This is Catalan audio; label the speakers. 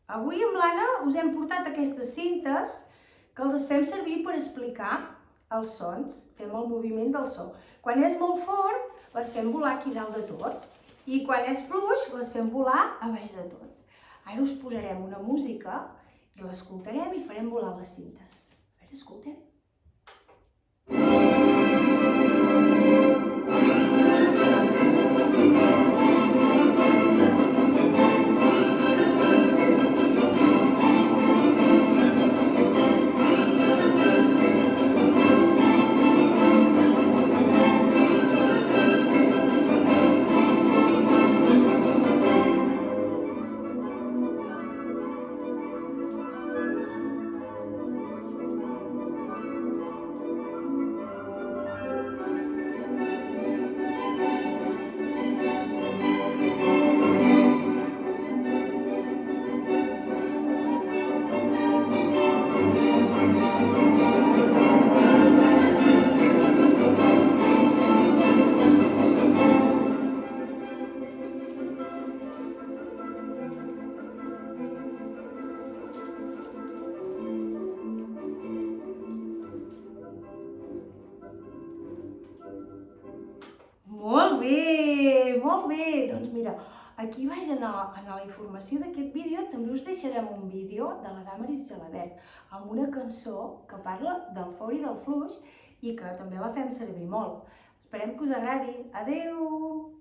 Speaker 1: Avui amb l'Anna us hem portat aquestes cintes que els fem servir per explicar els sons, fem el moviment del so. Quan és molt fort, les fem volar aquí dalt de tot, i quan és fluix, les fem volar a baix de tot. Ara us posarem una música i l'escoltarem i farem volar les cintes. A veure, escoltem. Molt bé, molt bé. Doncs mira, aquí baix en la informació d'aquest vídeo també us deixarem un vídeo de la Damaris Gelabert amb una cançó que parla del fort i del fluix i que també la fem servir molt. Esperem que us agradi. Adeu!